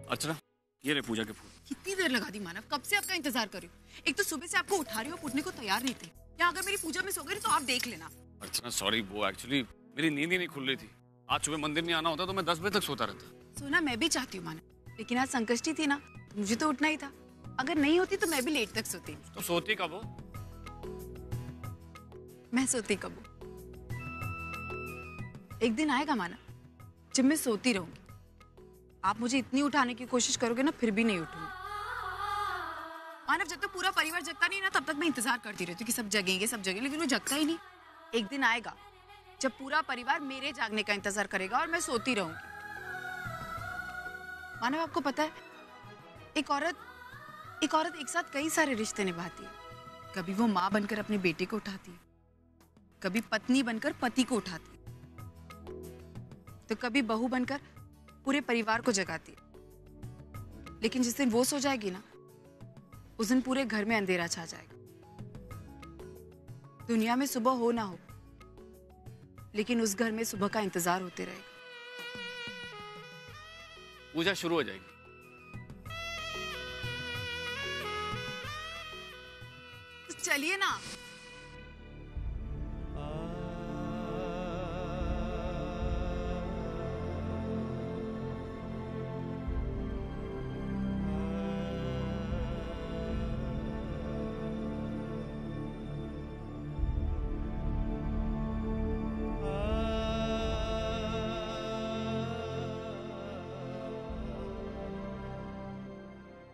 अर्चना, ये ले पूजा के फूल। कितनी देर लगा दी मानव, कब से आपका इंतजार कर रही हूँ। एक तो सुबह से आपको उठा रही हूँ, उठने को तैयार नहीं थे। या अगर मेरी पूजा मिस हो गई तो आप देख लेना। अर्चना सॉरी, वो एक्चुअली मेरी नींद ही नहीं खुल रही थी। आज सुबह मंदिर नहीं आना होता तो मैं 10 बजे तक सोता रहता। सोना मैं भी चाहती हूँ मानव, लेकिन आज संकष्टी थी ना, तो मुझे तो उठना ही था। अगर नहीं होती तो मैं भी लेट तक सोती। तो सोती कब हो? मैं सोती कब हूँ? एक दिन आएगा मानव जब मैं सोती रहूंगी। आप मुझे इतनी उठाने की कोशिश करोगे ना, फिर भी नहीं उठूंगी। मानव, जब तक पूरा परिवार जगता नहीं ना, तब तक मैं इंतजार करती रहती हूँ कि सब जगेंगे सब जगेंगे, लेकिन वो जगता ही नहीं। एक दिन आएगा जब पूरा परिवार मेरे जागने का इंतजार करेगा और मैं सोती रहूंगी। मानव, आपको पता है, एक औरत एक साथ कई सारे रिश्ते निभाती है। कभी वो माँ बनकर अपने बेटे को उठाती है, कभी पत्नी बनकर पति को उठाती है, तो कभी बहू बनकर पूरे परिवार को जगाती है। लेकिन जिस दिन वो सो जाएगी ना, उस दिन पूरे घर में अंधेरा छा जाएगा। दुनिया में सुबह हो ना हो, लेकिन उस घर में सुबह का इंतजार होते रहेगा। पूजा शुरू हो जाएगी। तो चलिए ना।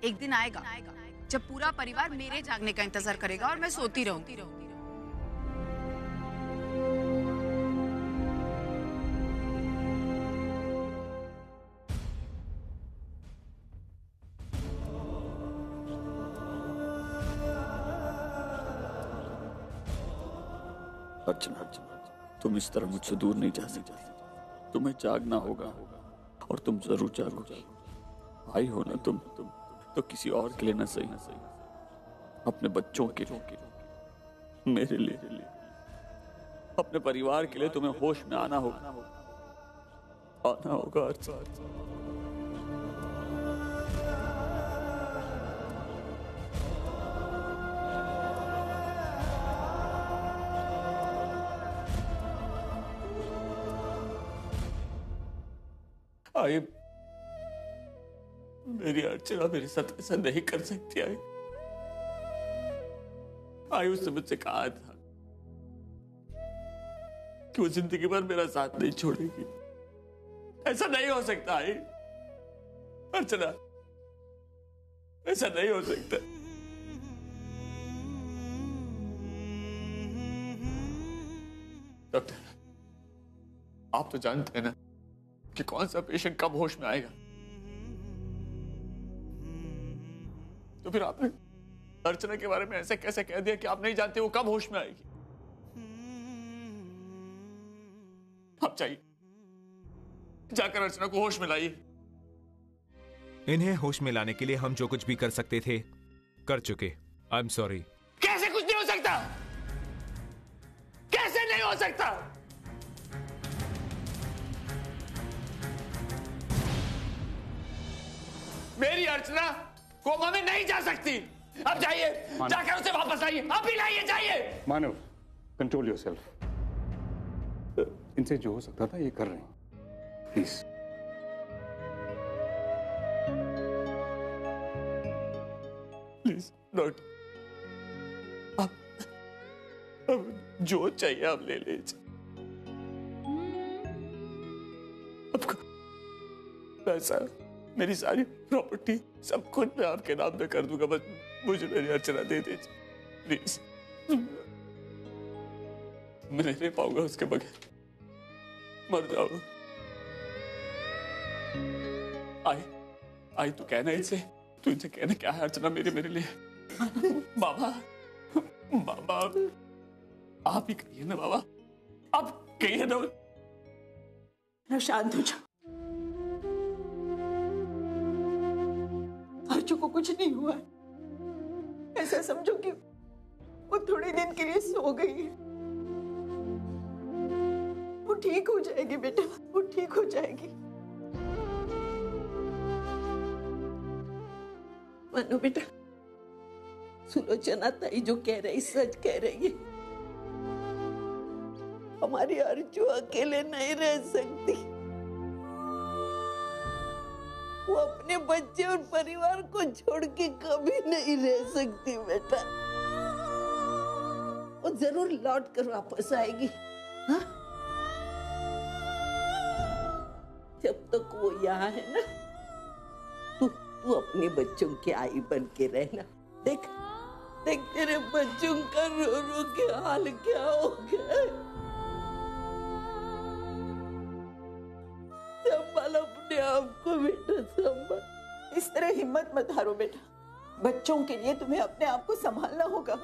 एक दिन आएगा जब पूरा परिवार मेरे जागने का इंतजार करेगा और मैं सोती रहूंगी। अर्चना, तुम इस तरह मुझसे दूर नहीं जा सकती। तुम्हें जागना होगा और तुम जरूर जागोगी। आई हो ना तुम तो किसी और के लिए ना सही, अपने बच्चों के लिए, मेरे लिए, अपने परिवार के लिए तुम्हें होश में आना होगा। अर्चना। आई, मेरी अर्चना मेरे साथ ऐसा नहीं कर सकती। आई उसने मुझसे कहा था कि वो जिंदगी भर मेरा साथ नहीं छोड़ेगी। ऐसा नहीं हो सकता। आई अर्चना, ऐसा नहीं हो सकता। डॉक्टर, आप तो जानते हैं ना कि कौन सा पेशेंट कब होश में आएगा। तो फिर आपने अर्चना के बारे में ऐसे कैसे कह दिया कि आप नहीं जानते वो कब होश में आएगी? आप चाहिए जाकर अर्चना को होश में लाइए। इन्हें होश में लाने के लिए हम जो कुछ भी कर सकते थे कर चुके। I am sorry. कैसे कुछ नहीं हो सकता? कैसे नहीं हो सकता? मेरी अर्चना कोमा में नहीं जा सकती। अब जाइए, जाकर उसे वापस लाइए। अब भी लाइए, जाइए। मानव, कंट्रोल योरसेल्फ। इनसे जो हो सकता था ये कर रहे हैं, प्लीज। प्लीज डॉक्टर, अब जो चाहिए आप ले लीजिए। आपका पैसा, मेरी सारी प्रॉपर्टी, सब कुछ मैं आपके नाम पे कर दूंगा। बस मुझे मेरी अर्चना दे दीजिए प्लीज। मैं नहीं रह पाऊंगा उसके बगैर, मर जाऊंगा। आई तू कहना इनसे, तू इनसे कहना क्या है अर्चना मेरे लिए। बाबा आप ही कहिए ना बाबा, आप कहिए ना। शांत हो जा। अर्चू को कुछ नहीं हुआ। ऐसा समझो कि वो थोड़े दिन के लिए सो गई है। वो ठीक हो जाएगी बेटा, वो ठीक हो जाएगी। मानो बेटा, सुलोचना ताई जो कह रही सच कह रही है। हमारी अर्जू अकेले नहीं रह सकती। वो अपने बच्चे और परिवार को छोड़ के कभी नहीं रह सकती बेटा। वो जरूर लौट कर वापस आएगी। हाँ? जब तक वो यहाँ है ना, तू अपने बच्चों की आई बन के रहना। देख देख तेरे बच्चों का रो रो के हाल क्या हो गया। संभाल अपने आप को बेटा, संभाल। इस तरह हिम्मत मत हारो बेटा, बच्चों के लिए तुम्हें अपने आप को संभालना होगा।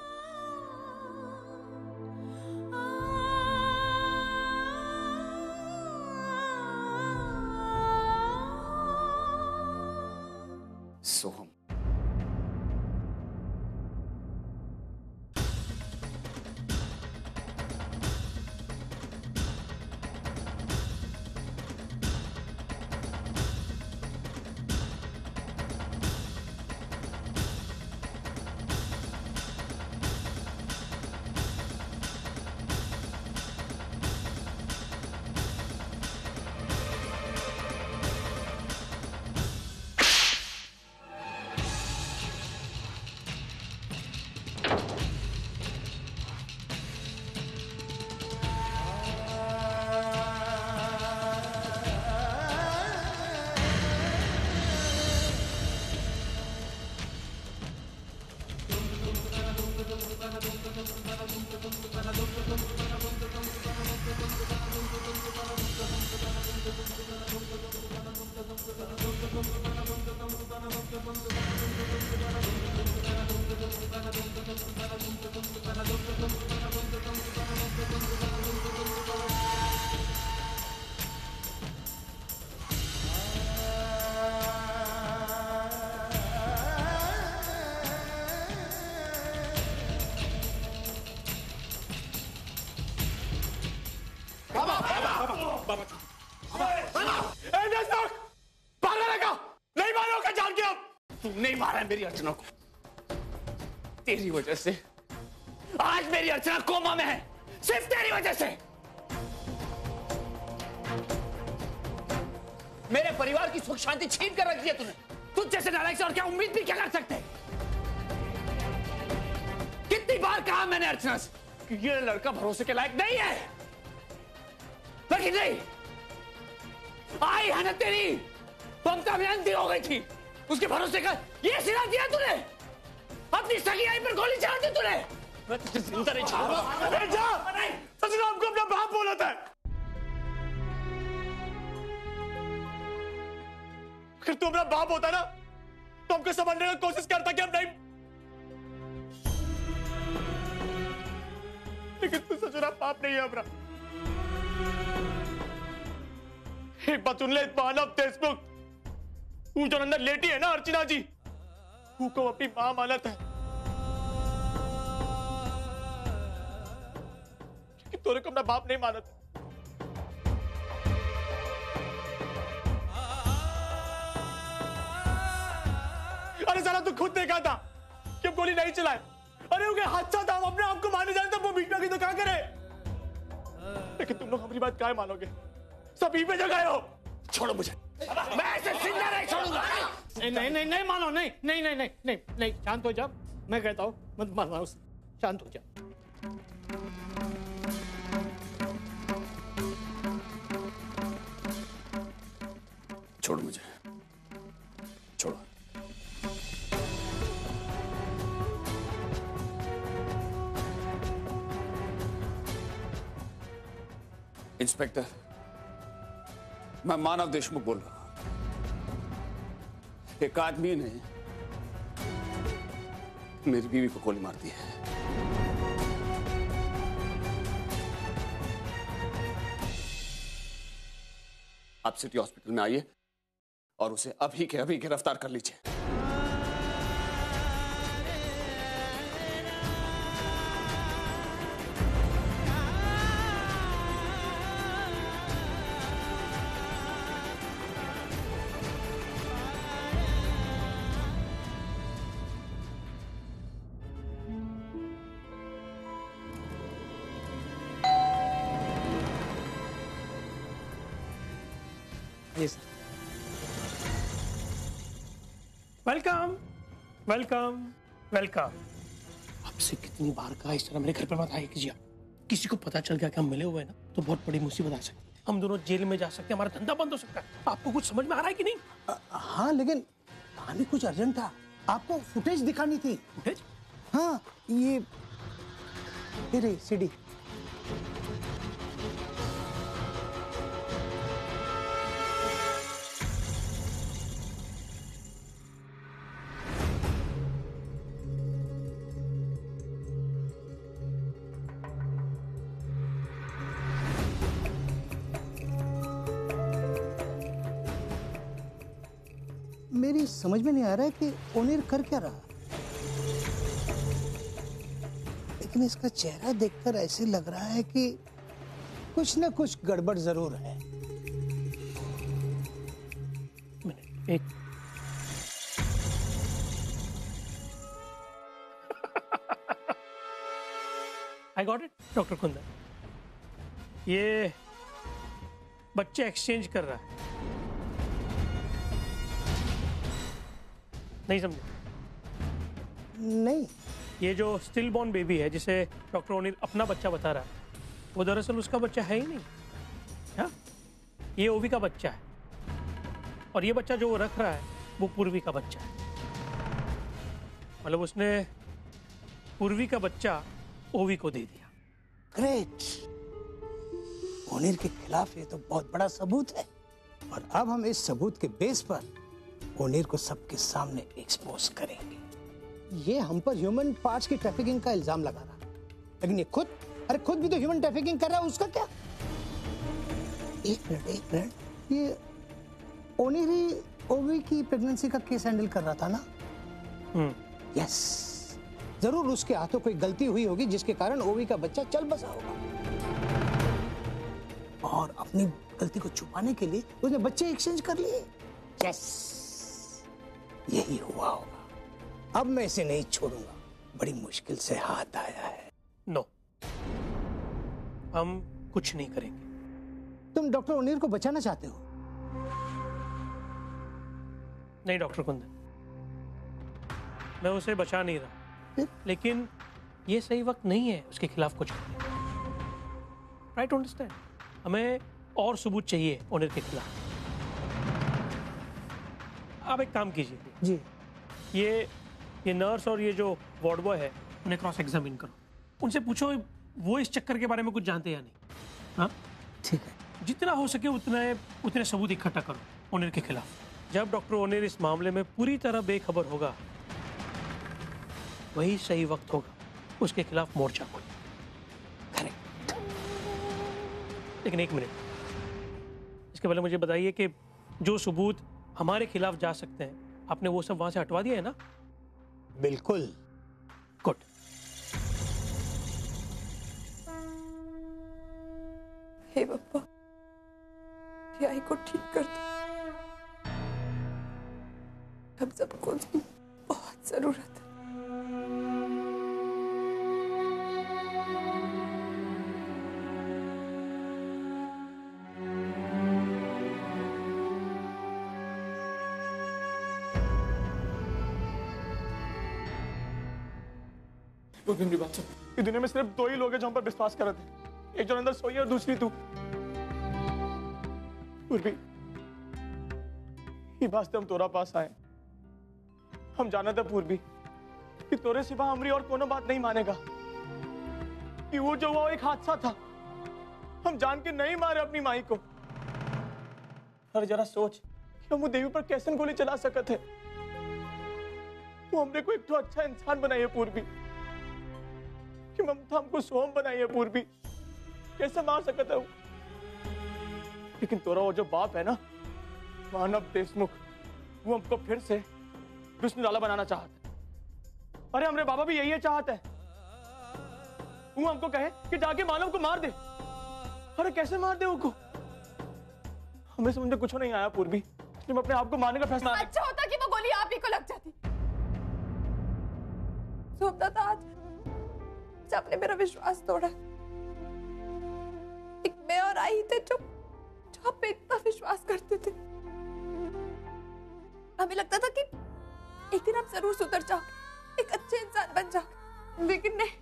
सोहम, नहीं मारा है मेरी अर्चना को। तेरी वजह से आज मेरी अर्चना कोमा में है, सिर्फ तेरी वजह से। मेरे परिवार की सुख शांति छीन कर रख दिया तूने। तुझ जैसे नालायक से और क्या उम्मीद भी क्या कर सकते। कितनी बार कहा मैंने अर्चना से कि ये लड़का भरोसे के लायक नहीं है, लेकिन नहीं, आई है ना तेरी ममता में अंधी हो गई थी। उसके भरोसे का ये सिला दिया तूने, अपनी सगी आई पर गोली चला दी तूने। मैं तुझे जिंदा नहीं छोड़ूंगा। जा, ससुर हमको अपना बाप बोलता है। अगर तू अपना बाप होता ना तो हमको समझने की कोशिश करता कि हम नहीं, लेकिन तू ससुरा बाप नहीं है अपना। एक बात सुन ले मानव देशमुख, तू जो अंदर लेटी है ना अर्चना जी, तू को अपनी मां मानत है, कि तोरे को अपना बाप नहीं मानत है। अरे साला तू खुद देखा था कि हम गोली नहीं चलाए। अरे वो हादसा था, हम अपने आप को माने जाते वो बीच में तो क्या करे। लेकिन तुम लोग हमारी बात क्या मानोगे, सब यहीं पे जगह हो। छोड़ो मुझे, मैं ऐसे जिंदा नहीं छोड़ूंगा। नहीं नहीं नहीं नहीं मानो, नहीं नहीं नहीं नहीं नहीं नहीं, शांत हो जाओ। मैं कहता हूँ मत मारना उसे, शांत हो जाओ। छोड़ो मुझे, छोड़ो। इंस्पेक्टर, मैं मानव देशमुख बोल रहा हूं। एक आदमी ने मेरी बीवी को गोली मार दी है। आप सिटी हॉस्पिटल में आइए और उसे अभी के अभी गिरफ्तार कर लीजिए। जी सर। Welcome welcome welcome. आपसे कितनी बार कहा इस तरह मेरे घर पर मत आए कीजिए। किसी को पता चल गया कि हम मिले हुए हैं ना तो बहुत बड़ी मुसीबत आ सकती है। हम दोनों जेल में जा सकते हैं, हमारा धंधा बंद हो सकता है। आपको कुछ समझ में आ रहा है कि नहीं? हाँ, लेकिन कहानी कुछ अर्जेंट था, आपको फुटेज दिखानी थी। फुटेज? हाँ, ये रही सीडी। मेरी समझ में नहीं आ रहा है कि ओनिर कर क्या रहा, लेकिन इसका चेहरा देखकर ऐसे लग रहा है कि कुछ न कुछ गड़बड़ जरूर है। एक I got it doctor Kundan. ये बच्चे एक्सचेंज कर रहा है। नहीं समझे? नहीं, ये जो स्टिल बॉर्न बेबी है जिसे डॉक्टर ओनिल अपना बच्चा बता रहा है वो दरअसल उसका बच्चा है ही नहीं। हाँ, ये ओवी का बच्चा है और ये बच्चा जो वो रख रहा है वो पूर्वी का बच्चा है। मतलब उसने पूर्वी का बच्चा ओवी को दे दिया। ग्रेट। ओनिर के खिलाफ ये तो बहुत बड़ा सबूत है और अब हम इस सबूत के बेस पर ओनिर को सबके सामने एक्सपोज करेंगे। ये हम पर ह्यूमन पार्ट्स की ट्रैफिकिंग का इल्जाम लगा रहा, लेकिन ये खुद भी तो ह्यूमन ट्रैफिकिंग कर रहा है। उसका क्या? एक मिनट, ये ओनिर ही ओवी की प्रेगनेंसी का केस हैंडल कर रहा था ना? यस, जरूर उसके हाथों कोई गलती हुई होगी जिसके कारण ओवी का बच्चा चल बसा होगा और अपनी गलती को छुपाने के लिए उसने बच्चे एक्सचेंज कर लिए। यस, यही हुआ होगा। अब मैं इसे नहीं छोड़ूंगा, बड़ी मुश्किल से हाथ आया है। नो, हम कुछ नहीं करेंगे। तुम डॉक्टर ओनिर को बचाना चाहते हो? नहीं डॉक्टर कुंदन, मैं उसे बचा नहीं रहा, लेकिन ये सही वक्त नहीं है उसके खिलाफ कुछ करने। Right, understand? हमें और सबूत चाहिए ओनिर के खिलाफ। आप एक काम कीजिए जी, ये नर्स और ये जो वार्ड बॉय है उन्हें क्रॉस एग्जामिन करो। उनसे पूछो वो इस चक्कर के बारे में कुछ जानते या नहीं। हाँ ठीक है। जितना हो सके उतने सबूत इकट्ठा करो ओनिर के खिलाफ। जब डॉक्टर ओनिर इस मामले में पूरी तरह बेखबर होगा वही सही वक्त होगा उसके खिलाफ मोर्चा खोल। करेक्ट। लेकिन एक मिनट, इसके पहले मुझे बताइए कि जो सबूत हमारे खिलाफ जा सकते हैं आपने वो सब वहां से हटवा दिया है ना? बिल्कुल। गुड। हे बाबा, आई को ठीक कर दो। हम सबको बहुत जरूरत है। मेरी बात सुन, इस दुनिया में सिर्फ दो ही लोग हैं जो हम पर विश्वास कर रहे थे। एक जो अंदर सोई है और दूसरी तू। पूर्वी, ये वास्ते हम तोरा पास आए। हम जाना था पूर्वी कि तोरे सिवा हमरी और कोनो बात नहीं मानेगा, कि वो जो हुआ एक हादसा था। हम जान के नहीं मारे अपनी माई को। अरे जरा सोच कि हम वो देवी पर कैसे गोली चला सकते थे। वो हमने को एक तो अच्छा इंसान बनाई है पूर्वी, कि ममता हमको सोम बनाई है पूर्वी। कैसे मार सकता है वो? लेकिन तोरा वो जो बाप है ना, मानव देशमुख, वो हमको फिर से विष्णु लाला बनाना चाहता है। अरे हमरे बाबा भी यही चाहते हैं। वो हमको कहे कि जाके मानव को मार दे। अरे कैसे मार दे उसको? हमें समझ में कुछ नहीं आया पूर्वी। जब अपने आप को मारने का फैसला। अच्छा होता कि वो गोली आप ही को लग जाती। सोचता था आज आपने मेरा विश्वास तोड़ा। एक मैं और आई थे जो आप पे इतना विश्वास करते थे। हमें लगता था कि एक दिन आप जरूर सुधर जाओ, एक अच्छे इंसान बन जाओ, लेकिन नहीं,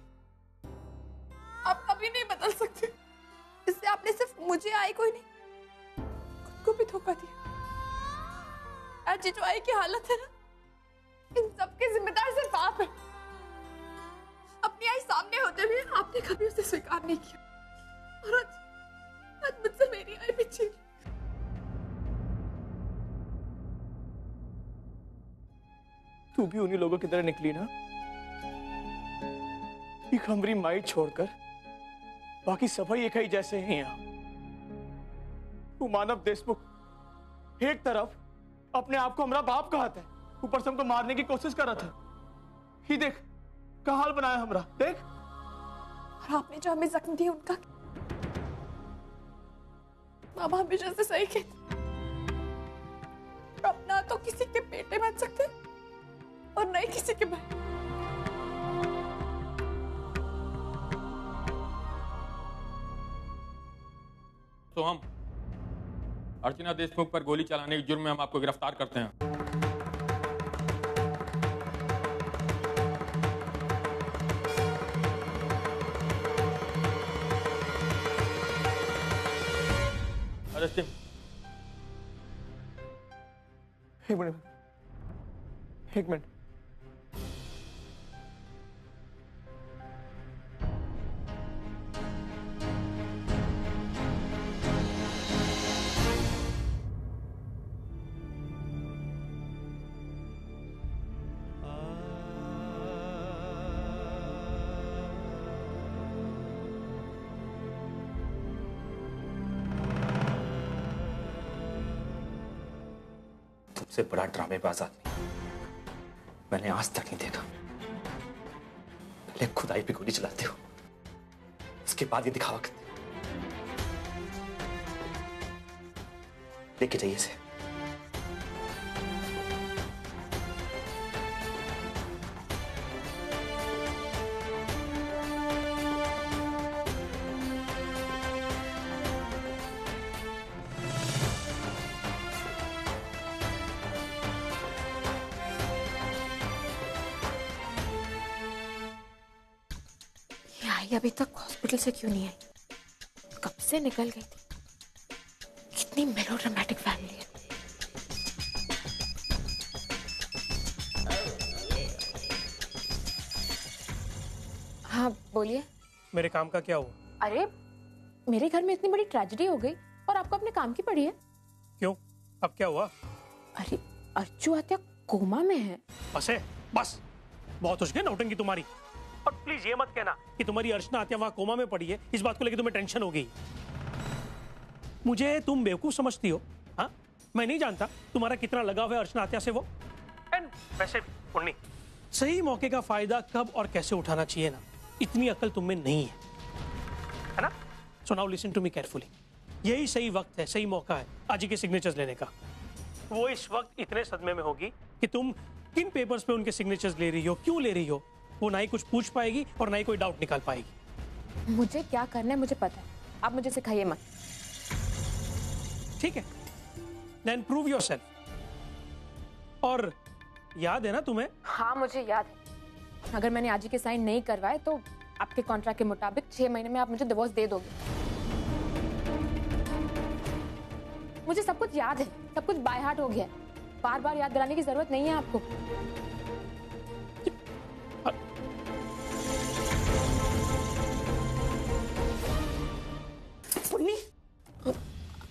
आप कभी नहीं बदल सकते। इससे आपने सिर्फ मुझे आई कोई नहीं, खुद को भी धोखा दिया। आज ये जो आई की हालत है ना, इन सबके जिम्मेदार सिर्फ आप हैं। अपनी आई सामने होते हुए आपने कभी उसे स्वीकार नहीं किया, और आज मुझसे मेरी आई भी छीन। तू भी उन्हीं लोगों की तरह निकली ना, एक हमारी माई छोड़कर बाकी सभी एक ही जैसे हैं यहाँ। तू मानव देशमुख एक तरफ अपने आप को हमारा बाप कहा था, ऊपर से हमको मारने की कोशिश कर रहा था। ही देख क्या हाल बनाया हमरा, देख। और आपने जो हमें जख्म दिए उनका, मामा हमेशा से सही कहते, अपना तो किसी के बेटे बन सकते और नहीं किसी के भाई। तो हम अर्चना देशमुख पर गोली चलाने के जुर्म में हम आपको गिरफ्तार करते हैं। Arrest him. एक मिनट। तुमसे बड़ा ड्रामेबाज आदमी मैंने आज तक नहीं देखा। पहले खुदाई पे गोली चलाते हो, उसके बाद ये दिखावा करते हो। लेके जाइए इसे। अभी तक हॉस्पिटल से क्यों नहीं आई? कब से निकल गई थी? कितनी मेलोड्रामेटिक फैमिली है। हाँ बोलिए। मेरे काम का क्या हुआ? अरे मेरे घर में इतनी बड़ी ट्रेजेडी हो गई और आपको अपने काम की पड़ी है। क्यों, अब क्या हुआ? अरे अर्चू आत्या कोमा में है। बस है, बस बहुत हो गई नौटंकी तुम्हारी। और प्लीज ये मत कहना कि तुम्हारी अर्चना आत्या वहां कोमा में पड़ी है, इस बात को लेकर तुम्हें टेंशन हो गई। मुझे तुम बेवकूफ समझती हो? हाँ, मैं नहीं जानता तुम्हारा कितना लगाव है अर्चना आत्या से वो। एंड वैसे पुण्य, सही मौके का फायदा कब और कैसे उठाना चाहिए ना, इतनी अकल तुम में नहीं है ना? So now listen to me carefully. यही सही वक्त है, सही मौका है आजी के सिग्नेचर्स लेने का। वो इस वक्त इतने सदमे में होगी कि तुम किन पेपर्स पे उनके सिग्नेचर्स ले रही हो, क्यों ले रही हो, वो ना ही कुछ पूछ पाएगी और ना ही कोई डाउट निकाल पाएगी। मुझे क्या करना है मुझे पता है, आप मुझे सिखाइए मत। ठीक है, देन प्रूव योरसेल्फ। और याद है ना तुम्हें? हाँ मुझे याद है। अगर मैंने आजी के साइन नहीं करवाए तो आपके कॉन्ट्रैक्ट के मुताबिक 6 महीने में आप मुझे डिवोर्स दे दोगे। मुझे सब कुछ याद है, सब कुछ बाय हार्ट हो गया है। बार बार याद दिलाने की जरूरत नहीं है आपको।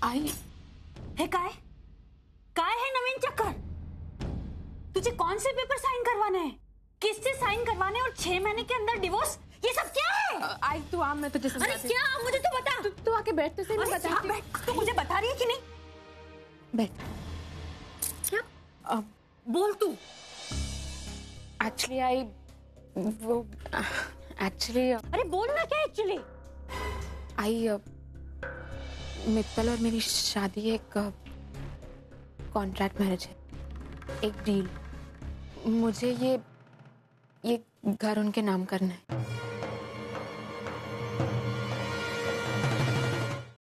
आई है काय है नवीन चक्कर? तुझे कौन से पेपर साइन करवाने हैं, किससे साइन करवाने, और 6 महीने के अंदर डिवोर्स? ये सब क्या है? आई तू आ, मैं तुझे समझाती हूँ। अरे क्या, मुझे तो बता। तू आके बैठ तो सही, मैं बताती हूँ। तू मुझे बता रही है कि नहीं? बैठ। क्या बोल तू। एक्चुअली आई वो एक्चुअली अरे बोलना क्या एक्चुअली? आई मित्तल और मेरी शादी एक कॉन्ट्रैक्ट मैरिज है, एक डील। मुझे ये घर उनके नाम करना है।